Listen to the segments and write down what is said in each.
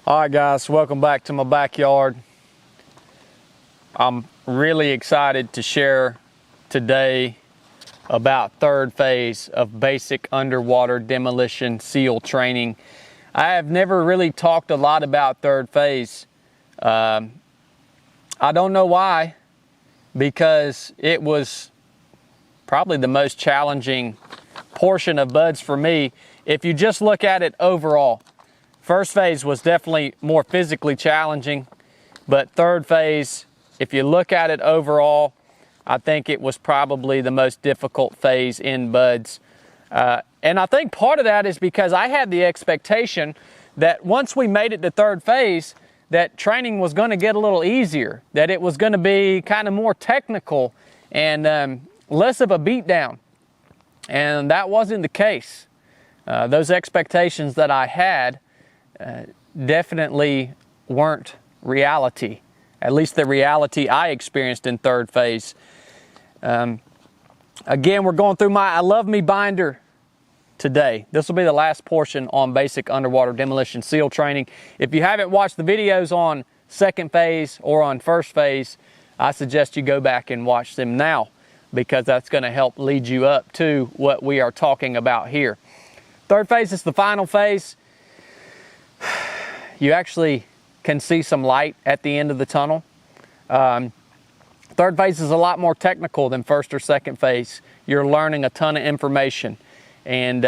All right, guys, welcome back to my backyard. I'm really excited to share today about third phase of basic underwater demolition seal training. I have never really talked a lot about third phase. I don't know why, because it was probably the most challenging portion of BUD/S for me. If you just look at it overall, first phase was definitely more physically challenging, but third phase, if you look at it overall, I think it was probably the most difficult phase in BUD/S. And I think part of that is because I had the expectation that once we made it to third phase, that training was going to get a little easier, that it was going to be kind of more technical and less of a beatdown. And that wasn't the case. Those expectations that I had definitely weren't reality, at least the reality I experienced in third phase. Again, we're going through my I Love Me binder today. This will be the last portion on basic underwater demolition seal training. If you haven't watched the videos on second phase or on first phase, I suggest you go back and watch them now, because that's going to help lead you up to what we are talking about here. Third phase is the final phase. You actually can see some light at the end of the tunnel. Third phase is a lot more technical than first or second phase. You're learning a ton of information. And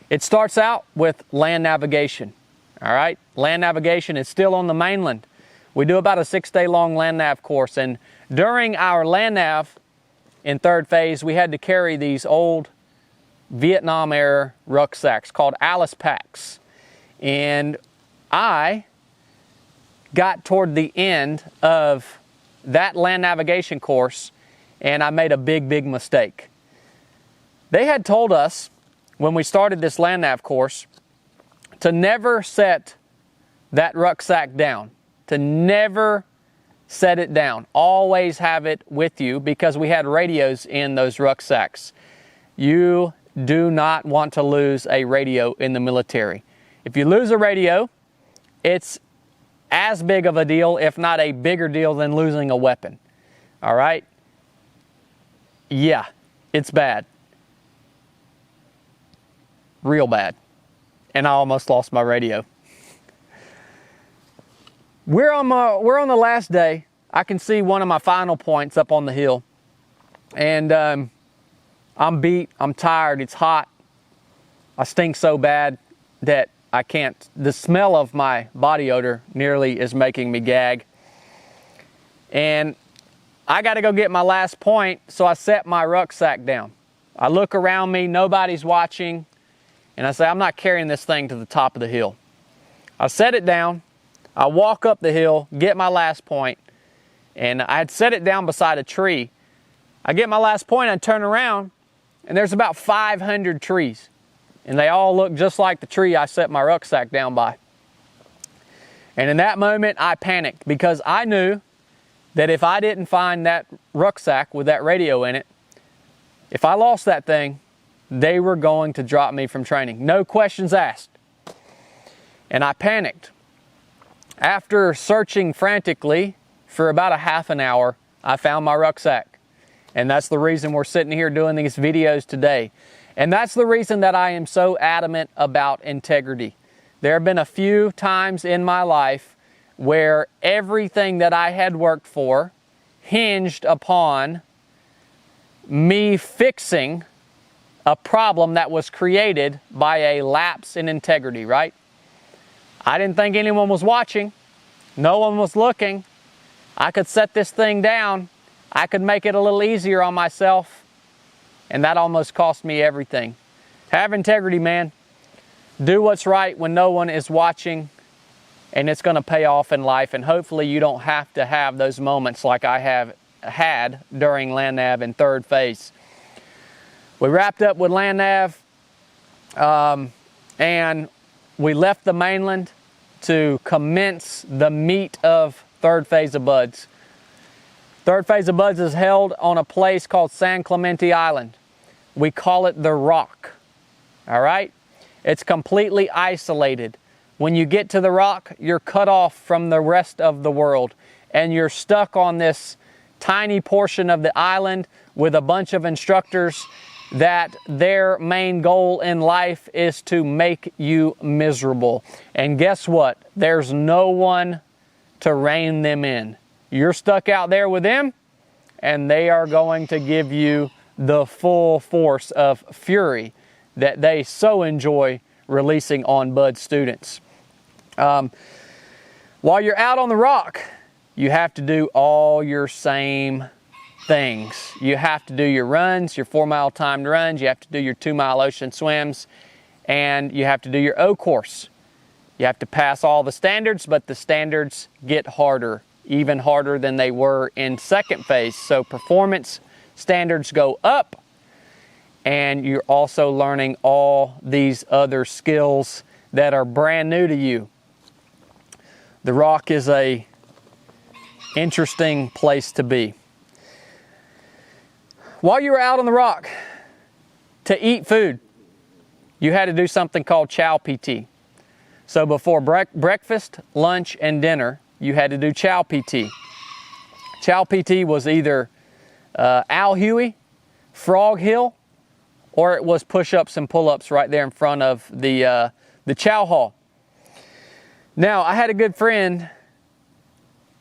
it starts out with land navigation. All right, land navigation is still on the mainland. We do about a 6-day long land nav course. And during our land nav in third phase, we had to carry these old Vietnam era rucksacks called Alice packs. And I got toward the end of that land navigation course and I made a big mistake. They had told us when we started this land nav course to never set that rucksack down, to never set it down. Always have it with you, because we had radios in those rucksacks. You do not want to lose a radio in the military. If you lose a radio, it's as big of a deal, if not a bigger deal, than losing a weapon. All right? Yeah, it's bad. Real bad. And I almost lost my radio. We're on the last day. I can see one of my final points up on the hill. And I'm beat, I'm tired, it's hot. I stink so bad that I can't. The smell of my body odor nearly is making me gag. And I got to go get my last point, so I set my rucksack down. I look around me, nobody's watching, and I say, I'm not carrying this thing to the top of the hill. I set it down, I walk up the hill, get my last point, and I had set it down beside a tree. I get my last point, I turn around, and there's about 500 trees. And they all look just like the tree I set my rucksack down by. And in that moment, I panicked, because I knew that if I didn't find that rucksack with that radio in it, if I lost that thing, they were going to drop me from training. No questions asked. And I panicked. After searching frantically for about a half an hour, I found my rucksack. And that's the reason we're sitting here doing these videos today. And that's the reason that I am so adamant about integrity. There have been a few times in my life where everything that I had worked for hinged upon me fixing a problem that was created by a lapse in integrity, right? I didn't think anyone was watching. No one was looking. I could set this thing down. I could make it a little easier on myself. And that almost cost me everything. Have integrity, man. Do what's right when no one is watching, and it's going to pay off in life. And hopefully you don't have to have those moments like I have had during land nav in third phase. We wrapped up with land nav, and we left the mainland to commence the meat of third phase of BUD/S. Third phase of BUD/S is held on a place called San Clemente Island. We call it the Rock. All right? It's completely isolated. When you get to the rock, you're cut off from the rest of the world, and you're stuck on this tiny portion of the island with a bunch of instructors that their main goal in life is to make you miserable. And guess what? There's no one to rein them in. You're stuck out there with them, and they are going to give you the full force of fury that they so enjoy releasing on bud students. While you're out on the rock, you have to do all your same things. You have to do your runs, your 4-mile timed runs, you have to do your 2-mile ocean swims, and you have to do your O course. You have to pass all the standards, but the standards get harder, even harder than they were in second phase. So performance standards go up, and you're also learning all these other skills that are brand new to you. The rock is a interesting place to be. While you were out on the rock, to eat food, you had to do something called chow PT. So before breakfast, lunch, and dinner, you had to do chow PT. Chow PT was either Al Huey, Frog Hill, or it was push-ups and pull-ups right there in front of the chow hall. Now, I had a good friend,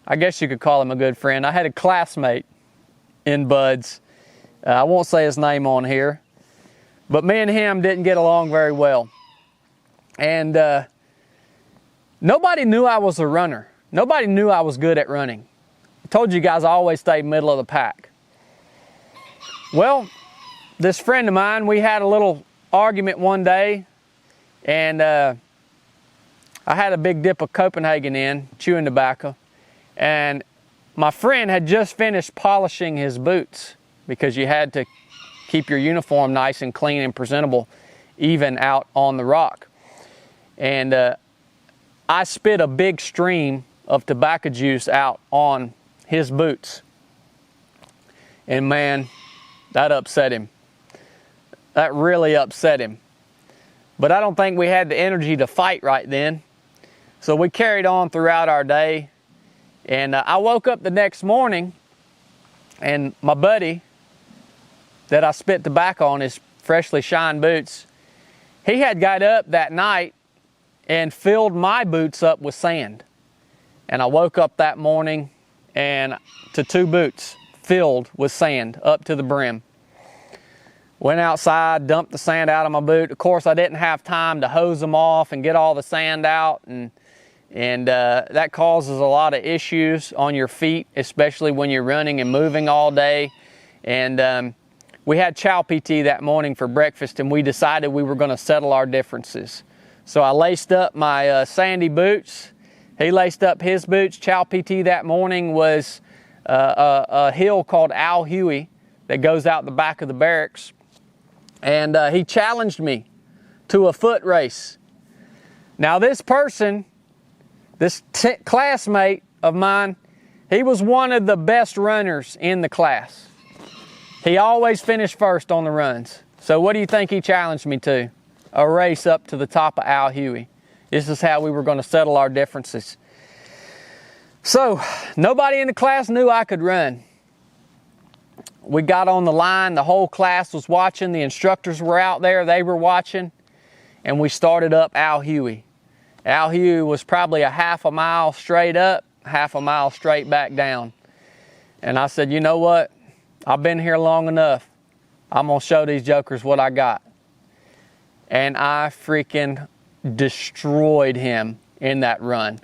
I guess you could call him a good friend. I had a classmate in Buds. I won't say his name on here, but me and him didn't get along very well. And nobody knew I was a runner. Nobody knew I was good at running. I told you guys I always stayed middle of the pack. Well, this friend of mine, we had a little argument one day, and I had a big dip of Copenhagen in, chewing tobacco, and my friend had just finished polishing his boots, because you had to keep your uniform nice and clean and presentable even out on the rock. And I spit a big stream of tobacco juice out on his boots. And man, that upset him. That really upset him. But I don't think we had the energy to fight right then. So we carried on throughout our day. And I woke up the next morning, and my buddy that I spit tobacco on his freshly shined boots, he had got up that night and filled my boots up with sand. And I woke up that morning and to 2 boots filled with sand up to the brim. Went outside, dumped the sand out of my boot. Of course, I didn't have time to hose them off and get all the sand out, and that causes a lot of issues on your feet, especially when you're running and moving all day. And we had chow PT that morning for breakfast, and we decided we were going to settle our differences. So I laced up my sandy boots. He laced up his boots. Chow PT that morning was a hill called Al Huey that goes out the back of the barracks. And he challenged me to a foot race. Now this person, this classmate of mine, he was one of the best runners in the class. He always finished first on the runs. So what do you think he challenged me to? A race up to the top of Al Huey. This is how we were going to settle our differences. So nobody in the class knew I could run. We got on the line. The whole class was watching. The instructors were out there. They were watching. And we started up Al Huey. Al Huey was probably a half a mile straight up, half a mile straight back down. And I said, you know what? I've been here long enough. I'm going to show these jokers what I got. And I freaking destroyed him in that run.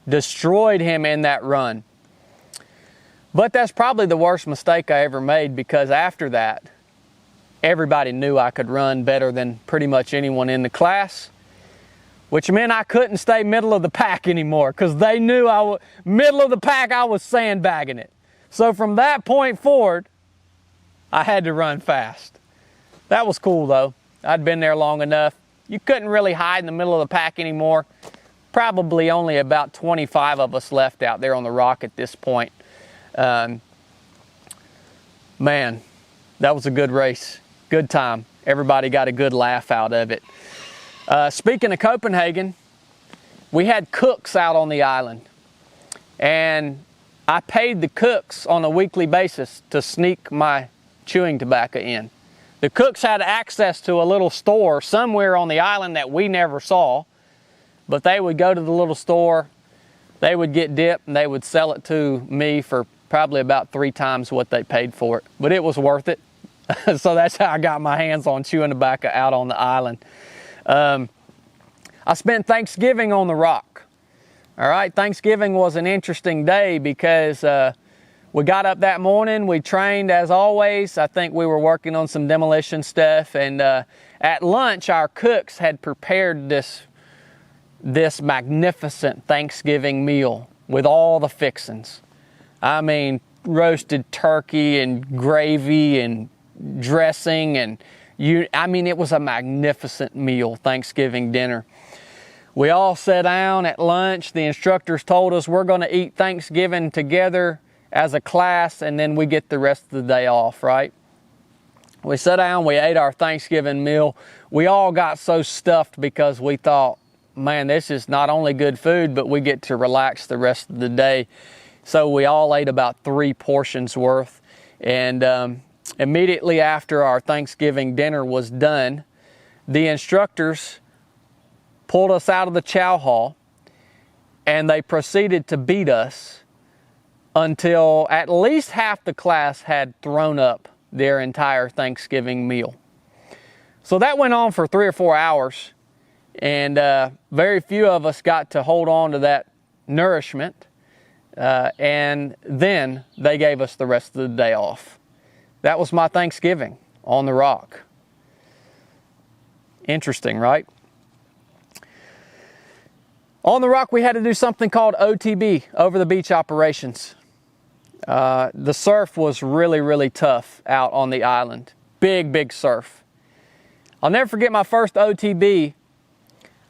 Destroyed him in that run. But that's probably the worst mistake I ever made, because after that, everybody knew I could run better than pretty much anyone in the class, which meant I couldn't stay middle of the pack anymore, because they knew middle of the pack, I was sandbagging it. So from that point forward, I had to run fast. That was cool though. I'd been there long enough. You couldn't really hide in the middle of the pack anymore. Probably only about 25 of us left out there on the rock at this point. Man, that was a good race. Good time. Everybody got a good laugh out of it. Speaking of Copenhagen, we had cooks out on the island, and I paid the cooks on a weekly basis to sneak my chewing tobacco in. The cooks had access to a little store somewhere on the island that we never saw, but they would go to the little store, they would get dip, and they would sell it to me for probably about 3 times what they paid for it. But it was worth it. So that's how I got my hands on chewing tobacco out on the island. I spent Thanksgiving on the rock. All right, Thanksgiving was an interesting day because we got up that morning, we trained as always. I think we were working on some demolition stuff, and at lunch our cooks had prepared this magnificent Thanksgiving meal with all the fixings. I mean, roasted turkey and gravy and dressing, and it was a magnificent meal, Thanksgiving dinner. We all sat down at lunch. The instructors told us we're going to eat Thanksgiving together as a class, and then we get the rest of the day off, right? We sat down, we ate our Thanksgiving meal. We all got so stuffed because we thought, man, this is not only good food, but we get to relax the rest of the day. So we all ate about 3 portions worth. And immediately after our Thanksgiving dinner was done, the instructors pulled us out of the chow hall, and they proceeded to beat us until at least half the class had thrown up their entire Thanksgiving meal. So that went on for 3 or 4 hours, and very few of us got to hold on to that nourishment, and then they gave us the rest of the day off. That was my Thanksgiving on the rock. Interesting, right? On the rock, we had to do something called OTB, over the beach operations. The surf was really, really tough out on the island. Big surf. I'll never forget my first OTB.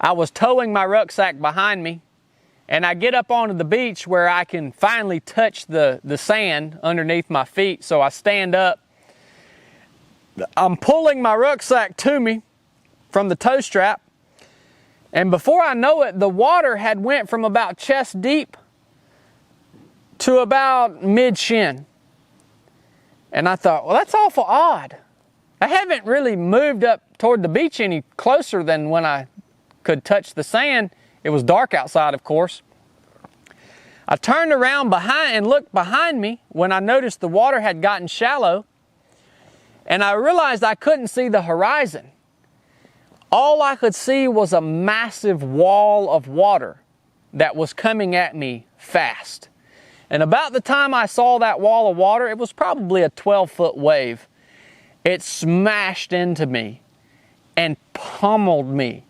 I was towing my rucksack behind me, and I get up onto the beach where I can finally touch the sand underneath my feet. So I stand up. I'm pulling my rucksack to me from the tow strap, and before I know it, the water had went from about chest deep to about mid-shin. And I thought, well, that's awful odd. I haven't really moved up toward the beach any closer than when I could touch the sand. It was dark outside, of course. I turned around behind and looked behind me when I noticed the water had gotten shallow, and I realized I couldn't see the horizon. All I could see was a massive wall of water that was coming at me fast. And about the time I saw that wall of water, it was probably a 12-foot wave. It smashed into me and pummeled me,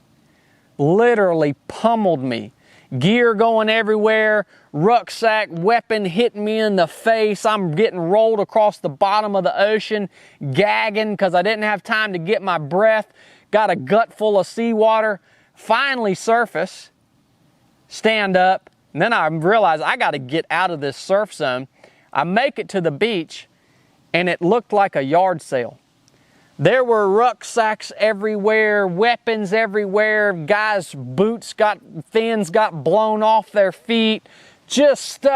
literally pummeled me. Gear going everywhere, rucksack, weapon hitting me in the face. I'm getting rolled across the bottom of the ocean, gagging because I didn't have time to get my breath. Got a gut full of seawater. Finally surface, stand up, and then I realized I got to get out of this surf zone. I make it to the beach, and it looked like a yard sale. There were rucksacks everywhere, weapons everywhere, guys' boots fins got blown off their feet, just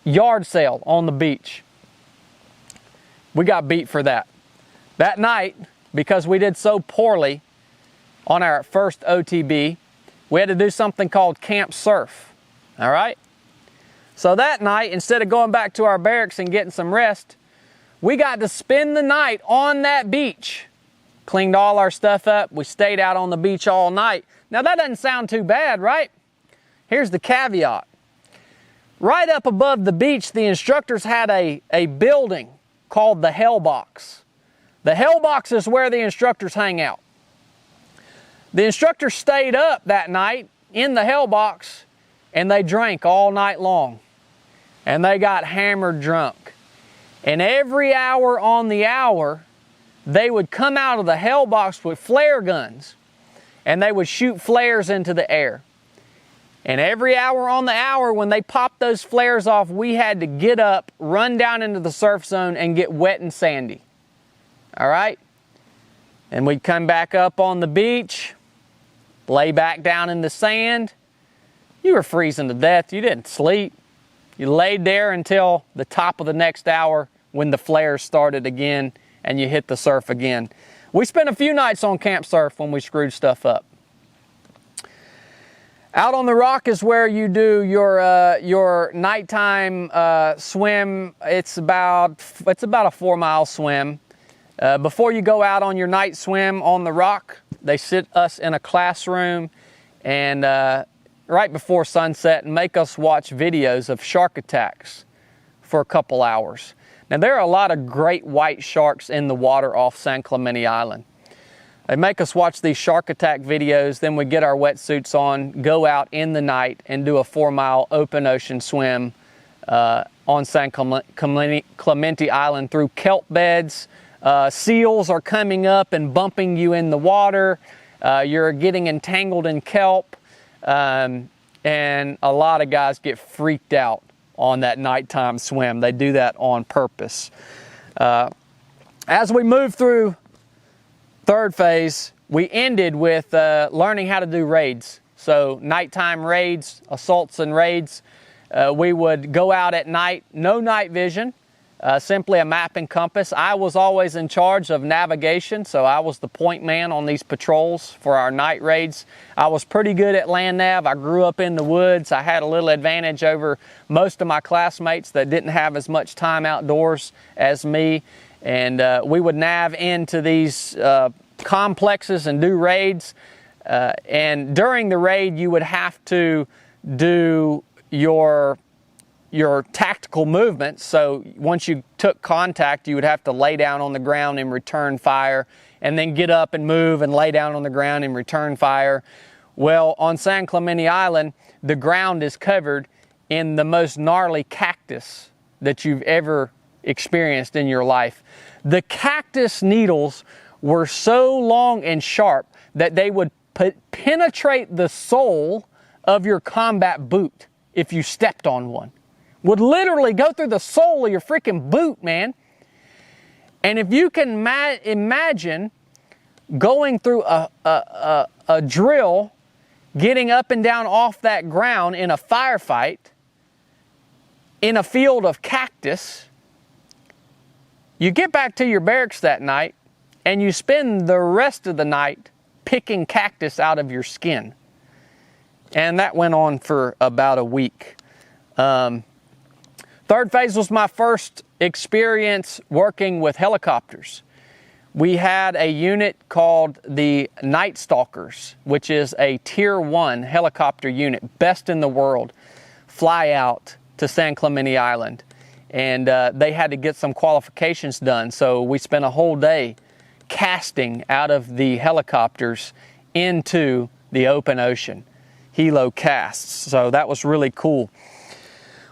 yard sale on the beach. We got beat for that. That night, because we did so poorly on our first OTB, we had to do something called camp surf, all right? So that night, instead of going back to our barracks and getting some rest, we got to spend the night on that beach. Cleaned all our stuff up. We stayed out on the beach all night. Now that doesn't sound too bad, right? Here's the caveat. Right up above the beach, the instructors had a building called the Hell Box. The Hell Box is where the instructors hang out. The instructors stayed up that night in the Hell Box, and they drank all night long. And they got hammered drunk. And every hour on the hour, they would come out of the Hell Box with flare guns, and they would shoot flares into the air. And every hour on the hour, when they popped those flares off, we had to get up, run down into the surf zone, and get wet and sandy. All right? And we'd come back up on the beach, lay back down in the sand, you were freezing to death. You didn't sleep. You laid there until the top of the next hour when the flares started again and you hit the surf again. We spent a few nights on camp surf when we screwed stuff up. Out on the rock is where you do your nighttime swim. It's about a 4-mile swim. Before you go out on your night swim on the rock, they sit us in a classroom and right before sunset and make us watch videos of shark attacks for a couple hours. Now, there are a lot of great white sharks in the water off San Clemente Island. They make us watch these shark attack videos, then we get our wetsuits on, go out in the night and do a 4-mile open ocean swim on San Clemente Island through kelp beds. Seals are coming up and bumping you in the water. You're getting entangled in kelp. And a lot of guys get freaked out on that nighttime swim. They do that on purpose. As we move through third phase, we ended with learning how to do raids. So nighttime raids, assaults and raids. We would go out at night, no night vision, simply a map and compass. I was always in charge of navigation, so I was the point man on these patrols for our night raids. I was pretty good at land nav. I grew up in the woods. I had a little advantage over most of my classmates that didn't have as much time outdoors as me. And we would nav into these complexes and do raids. And during the raid, you would have to do your tactical movements. So once you took contact, you would have to lay down on the ground and return fire, and then get up and move and lay down on the ground and return fire. Well, on San Clemente Island, the ground is covered in the most gnarly cactus that you've ever experienced in your life. The cactus needles were so long and sharp that they would penetrate the sole of your combat boot if you stepped on one. Would literally go through the sole of your freaking boot, man. And if you can imagine going through a drill, getting up and down off that ground in a firefight, in a field of cactus, you get back to your barracks that night and you spend the rest of the night picking cactus out of your skin. And that went on for about a week. Third phase was my first experience working with helicopters. We had a unit called the Night Stalkers, which is a Tier 1 helicopter unit, best in the world, fly out to San Clemente Island. And they had to get some qualifications done, so we spent a whole day casting out of the helicopters into the open ocean, helo casts. So that was really cool.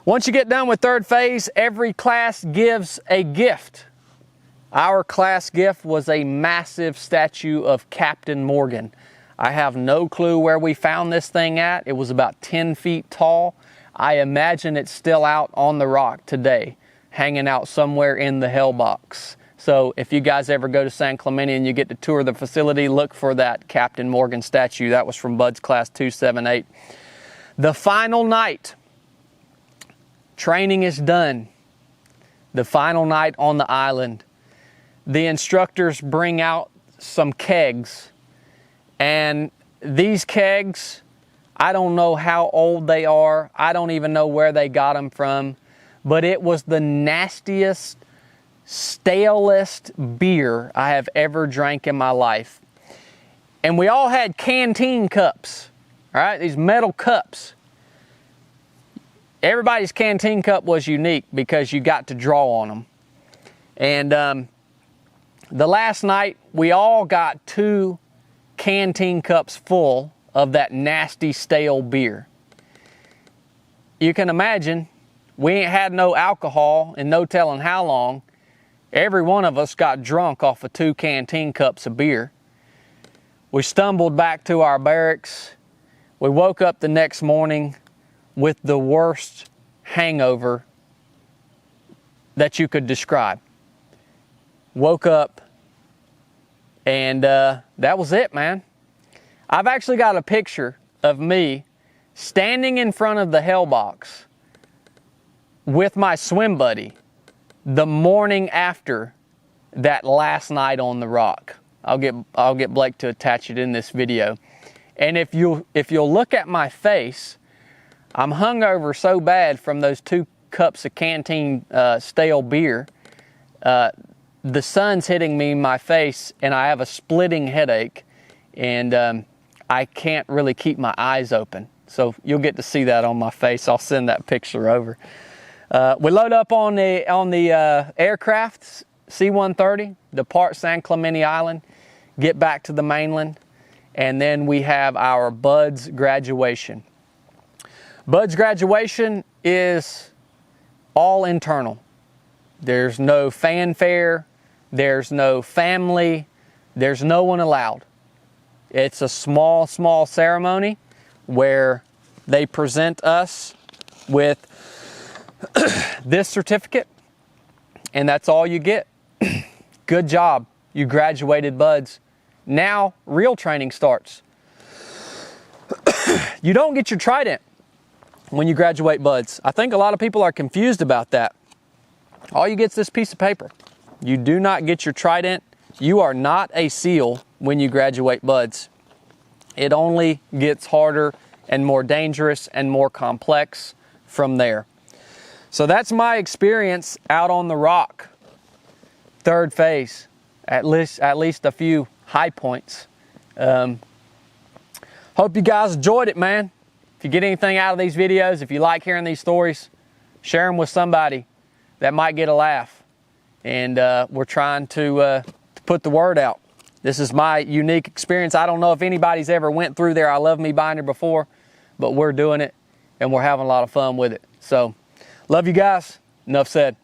Once you get done with third phase, every class gives a gift. Our class gift was a massive statue of Captain Morgan. I have no clue where we found this thing at. It was about 10 feet tall. I imagine it's still out on the rock today, hanging out somewhere in the hell box. So if you guys ever go to San Clemente and you get to tour the facility, look for that Captain Morgan statue. That was from Bud's class 278. The final night, training is done. The final night on the island. The instructors bring out some kegs. And these kegs, I don't know how old they are. I don't even know where they got them from. But it was the nastiest, stalest beer I have ever drank in my life. And we all had canteen cups, all right? These metal cups. Everybody's canteen cup was unique because you got to draw on them. And the last night, we all got 2 canteen cups full of that nasty, stale beer. You can imagine, we ain't had no alcohol and no telling how long. Every one of us got drunk off of 2 canteen cups of beer. We stumbled back to our barracks. We woke up the next morning with the worst hangover that you could describe. Woke up and that was it, man. I've actually got a picture of me standing in front of the hell box with my swim buddy the morning after that last night on the rock. I'll get Blake to attach it in this video. And if you'll look at my face, I'm hungover so bad from those 2 cups of Canteen stale beer. The sun's hitting me in my face, and I have a splitting headache, and I can't really keep my eyes open. So you'll get to see that on my face. I'll send that picture over. We load up on the aircraft, C-130, depart San Clemente Island, get back to the mainland, and then we have our Bud's graduation. Bud's graduation is all internal. There's no fanfare, there's no family, there's no one allowed. It's a small ceremony where they present us with this certificate, and that's all you get. Good job, you graduated Buds. Now real training starts. You don't get your trident when you graduate Buds. I think a lot of people are confused about that. All you get is this piece of paper. You do not get your trident. You are not a SEAL when you graduate Buds. It only gets harder and more dangerous and more complex from there. So that's my experience out on the rock. 3rd phase, at least a few high points. Hope you guys enjoyed it, man. If you get anything out of these videos, if you like hearing these stories, share them with somebody that might get a laugh. And we're trying to put the word out. This is my unique experience. I don't know if anybody's ever went through their I Love Me binder before, but we're doing it and we're having a lot of fun with it. So, love you guys. Enough said.